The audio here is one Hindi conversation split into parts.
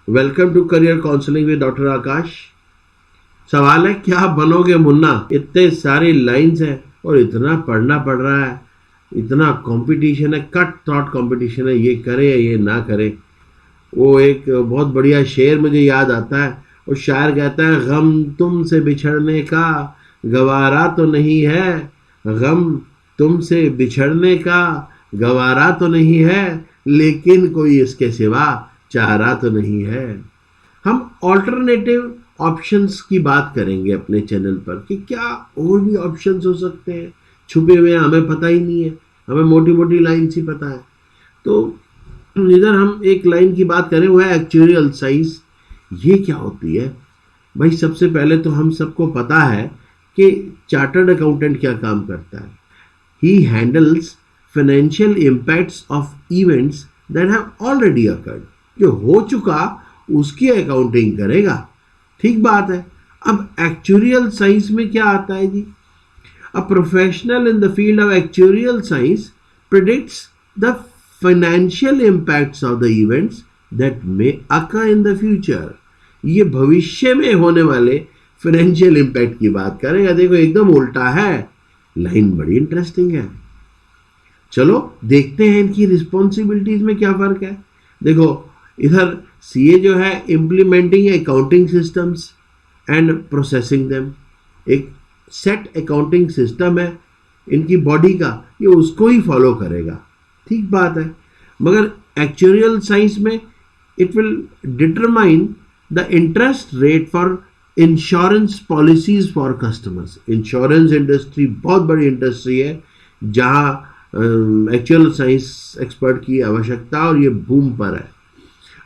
Welcome to career counselling with doctor Aakash. सवाल है क्या बनोगे मुन्ना? इतने सारी लाइंस है और इतना पढ़ना पड़ रहा है, इतना कंपटीशन है, कट थ्रॉट कंपटीशन है, ये करे या ये ना करे। वो एक बहुत बढ़िया शेर मुझे याद आता है। वो शायर कहता है, गम तुमसे बिछड़ने का गवारा तो नहीं है, गम तुमसे बिछड़ने का गवारा तो नहीं है, लेकिन कोई इसके सिवा चारा तो नहीं है। हम ऑल्टरनेटिव ऑप्शंस की बात करेंगे अपने चैनल पर कि क्या और भी ऑप्शंस हो सकते हैं, छुपे हुए हैं, हमें पता ही नहीं है, हमें मोटी मोटी लाइन ही पता है। तो इधर हम एक लाइन की बात करें, वो है एक्चुअरियल साइज। ये क्या होती है भाई? सबसे पहले तो हम सबको पता है कि चार्टर्ड अकाउंटेंट क्या काम करता है। ही handles financial impacts of events that have already occurred. जो हो चुका उसकी अकाउंटिंग करेगा। ठीक बात है। अब एक्चुअरियल साइंस में क्या आता है जी? A professional in the field of actuarial science predicts the financial impacts of the events that may occur in the future. ये भविष्य में होने वाले फाइनेंशियल इम्पैक्ट की बात करेगा। देखो एकदम उल्टा है। लाइन बड़ी इंटरेस्टिंग है। चलो देखते हैं इनकी रिस्पॉन्सिबिलिटीज में क्या फर्क है। देखो इधर सीए जो है implementing accounting systems and processing them. एक सेट अकाउंटिंग सिस्टम है इनकी बॉडी का, ये उसको ही फॉलो करेगा। ठीक बात है। मगर एक्चुअरियल साइंस में it will determine the interest rate for insurance policies for customers. Insurance industry बहुत बड़ी इंडस्ट्री है जहाँ एक्चुअल साइंस एक्सपर्ट की आवश्यकता और ये बूम पर है।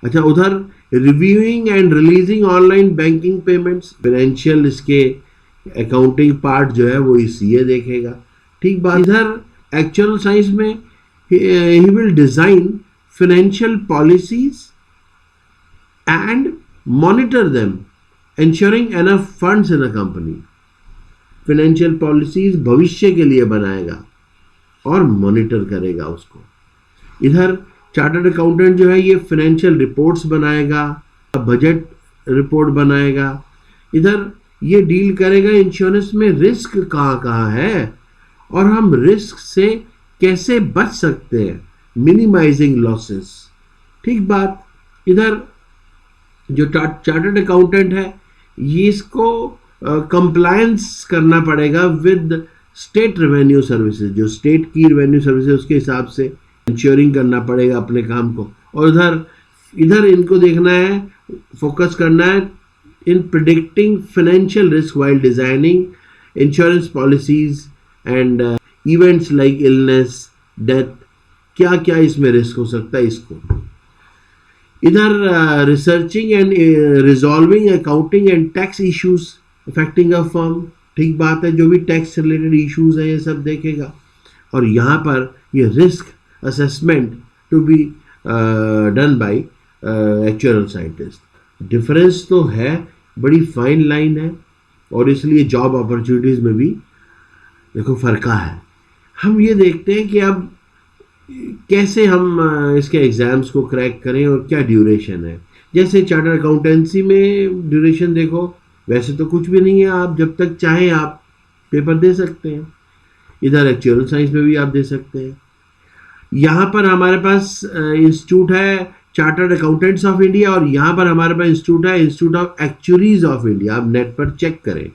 अच्छा, उधर reviewing and releasing online banking payments, financial इसके अकाउंटिंग पार्ट जो है वो सीए देखेगा। ठीक बात। इधर एक्चुअल साइंस में he will design financial policies and monitor them ensuring enough funds in a company। Financial policies भविष्य के लिए बनाएगा और मॉनिटर करेगा उसको। इधर चार्टर्ड अकाउंटेंट जो है ये फाइनेंशियल रिपोर्ट्स बनाएगा, बजट रिपोर्ट बनाएगा। इधर ये डील करेगा इंश्योरेंस में रिस्क कहाँ कहाँ है और हम रिस्क से कैसे बच सकते हैं, मिनिमाइजिंग लॉसेस। ठीक बात। इधर जो चार्टर्ड अकाउंटेंट है ये इसको कंप्लायंस करना पड़ेगा विद स्टेट रेवेन्यू सर्विसेज। जो स्टेट की रेवेन्यू सर्विसेज उसके हिसाब से इंश्योरिंग करना पड़ेगा अपने काम को। और इधर इनको देखना है, फोकस करना है in predicting financial risk while designing insurance policies and events like illness, death. क्या क्या इसमें रिस्क हो सकता है इसको। इधर researching and resolving accounting and tax issues affecting a firm. ठीक बात है। जो भी टैक्स रिलेटेड इश्यूज है ये सब देखेगा। और यहाँ पर ये risk assessment to be done by actual scientist. Difference तो है, बड़ी फाइन लाइन है और इसलिए जॉब अपॉर्चुनिटीज में भी देखो फर्का है। हम ये देखते हैं कि अब कैसे हम इसके एग्जाम्स को क्रैक करें और क्या ड्यूरेशन है। जैसे चार्टर्ड अकाउंटेंसी में ड्यूरेशन देखो, वैसे तो कुछ भी नहीं है, आप जब तक चाहें आप पेपर दे सकते हैं। इधर एक्चुअल साइंस में भी आप दे सकते हैं। यहाँ पर हमारे पास इंस्टीट्यूट है चार्टर्ड अकाउंटेंट्स ऑफ इंडिया और यहाँ पर हमारे पास इंस्टीट्यूट है institute of actuaries of India. आप नेट पर चेक करें।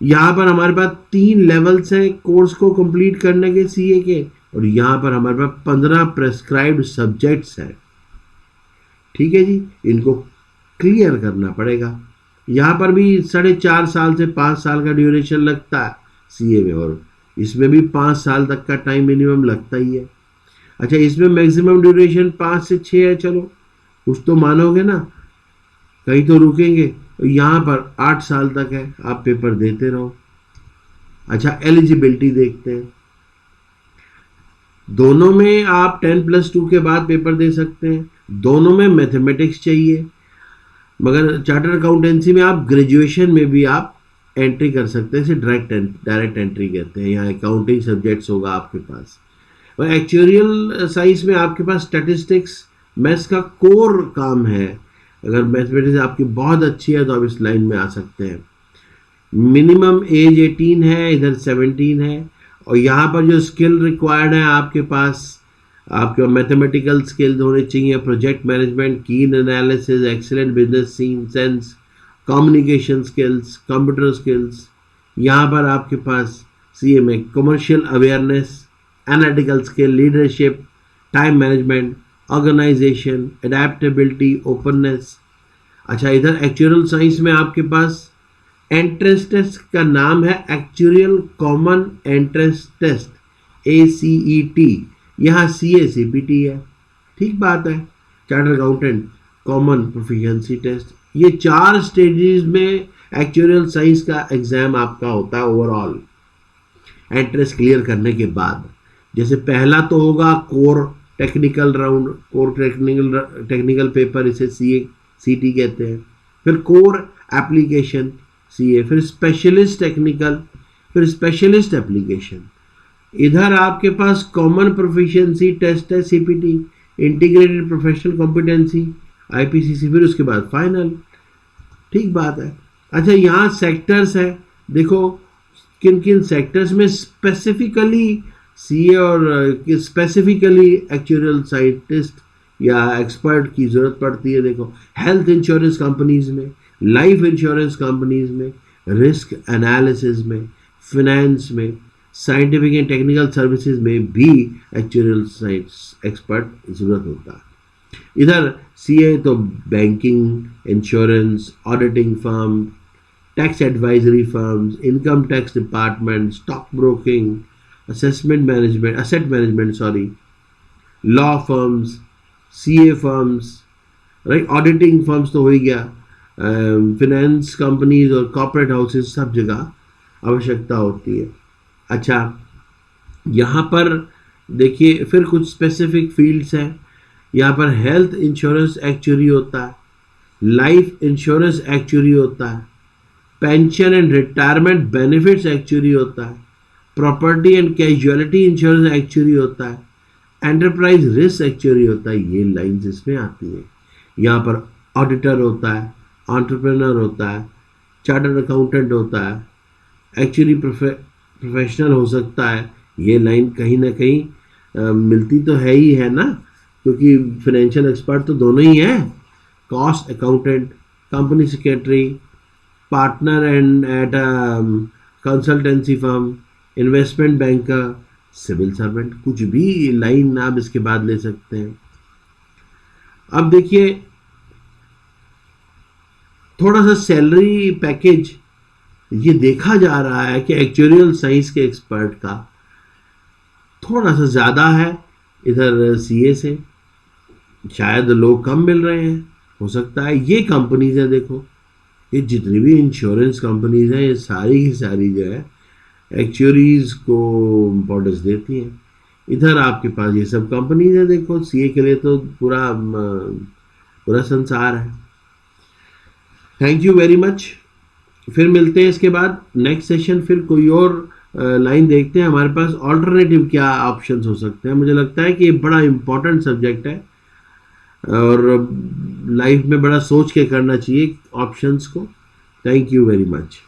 यहाँ पर हमारे पास 3 लेवल्स हैं कोर्स को कंप्लीट करने के सीए के, और यहाँ पर हमारे पास 15 प्रेस्क्राइब्ड सब्जेक्ट्स हैं। ठीक है जी, इनको क्लियर करना पड़ेगा। यहाँ पर भी 4.5 साल से 5 साल का ड्यूरेशन लगता है सीए में, और इसमें भी 5 साल तक का टाइम मिनिमम लगता ही है। अच्छा, इसमें मैक्सिमम ड्यूरेशन 5 से 6 है। चलो कुछ तो मानोगे ना, कहीं तो रुकेंगे। यहाँ पर 8 साल तक है, आप पेपर देते रहो। अच्छा, एलिजिबिलिटी देखते हैं। दोनों में आप 10+2 के बाद पेपर दे सकते हैं। दोनों में मैथमेटिक्स चाहिए, मगर चार्टर्ड अकाउंटेंसी में आप ग्रेजुएशन में भी आप एंट्री कर सकते हैं। इसे डायरेक्ट एंट्री कहते हैं। यहाँ अकाउंटिंग सब्जेक्ट्स होगा आपके पास। और एक्चुअरियल साइंस में आपके पास स्टैटिस्टिक्स, मैथ्स का कोर काम है। अगर मैथमेटिक्स आपकी बहुत अच्छी है तो आप इस लाइन में आ सकते हैं। मिनिमम एज 18 है, इधर 17 है। और यहाँ पर जो स्किल रिक्वायर्ड है आपके पास, आपके मैथमेटिकल स्किल्स होने चाहिए, project management, keen analysis, excellent business sense, communication skills, computer skills. यहाँ पर आपके पास सीए में commercial awareness, analytical skill, leadership, time management, organisation, adaptability, openness. अच्छा, इधर एक्चुअल साइंस में आपके पास एंट्रेंस टेस्ट का नाम है actual common entrance test, ACET। यहाँ CACPT है, ठीक बात है। Chartered accountant common proficiency test, ये 4 स्टेजेस में एक्चुअल साइंस का एग्जाम आपका होता है ओवरऑल एंट्रेंस क्लियर करने के बाद। जैसे पहला तो होगा core technical round, core technical paper, इसे CT कहते हैं। फिर कोर एप्लीकेशन CA, फिर स्पेशलिस्ट टेक्निकल, फिर स्पेशलिस्ट एप्लीकेशन। इधर आपके पास कॉमन प्रोफिशिएंसी टेस्ट है CPT, integrated professional competency IPCC, फिर उसके बाद फाइनल, ठीक बात है। अच्छा, यहाँ सेक्टर्स है, देखो किन किन सेक्टर्स में स्पेसिफिकली CA और स्पेसिफिकली एक्चुअल साइंटिस्ट या एक्सपर्ट की जरूरत पड़ती है। देखो हेल्थ इंश्योरेंस कंपनीज में, लाइफ इंश्योरेंस कंपनीज में, रिस्क एनालिसिस में, फिनेंस में, साइंटिफिक एंड टेक्निकल सर्विसेज में भी एक्चुअल साइंस एक्सपर्ट जरूरत होता है। इधर CA तो banking, insurance, auditing firm, tax advisory firms, income tax department, stock broking, asset management, law firms, CA firms, right, auditing firms तो हो ही गया, फिनेंस कंपनीज और कॉर्पोरेट हाउसेज, सब जगह आवश्यकता होती है। अच्छा, यहाँ पर देखिए फिर कुछ स्पेसिफिक फील्ड्स हैं। यहाँ पर हेल्थ इंश्योरेंस एक्चुअरी होता है, लाइफ इंश्योरेंस एक्चुअरी होता है, pension and retirement benefits actuary होता है, property and casualty insurance actuary होता है, एंटरप्राइज रिस्क एक्चुअरी होता है। ये लाइन्स इसमें आती हैं। यहाँ पर ऑडिटर होता है, एंटरप्रेन्योर होता है, चार्टर्ड अकाउंटेंट होता है, एक्चुअली प्रोफेशनल हो सकता है। ये लाइन कहीं ना कहीं मिलती तो है ही है ना, क्योंकि फाइनेंशियल एक्सपर्ट तो दोनों ही हैं। Cost accountant, company secretary, partner and at consultancy firm, investment banker, civil servant, कुछ भी लाइन आप इसके बाद ले सकते हैं। अब देखिए थोड़ा सा सैलरी पैकेज ये देखा जा रहा है कि एक्चुअल साइंस के एक्सपर्ट का थोड़ा सा ज़्यादा है इधर CA से, शायद लोग कम मिल रहे हैं, हो सकता है। ये कंपनीज है, देखो ये जितनी भी इंश्योरेंस कंपनीज हैं, ये सारी की सारी जो है एक्चुअरीज को इम्पोर्टेंस देती हैं। इधर आपके पास ये सब कंपनीज है, देखो CA के लिए तो पूरा संसार है। Thank you very much. फिर मिलते हैं इसके बाद नेक्स्ट सेशन, फिर कोई और लाइन देखते हैं हमारे पास ऑल्टरनेटिव क्या ऑप्शंस हो सकते हैं। मुझे लगता है कि ये बड़ा इम्पोर्टेंट सब्जेक्ट है और लाइफ में बड़ा सोच के करना चाहिए ऑप्शंस को। Thank you very much.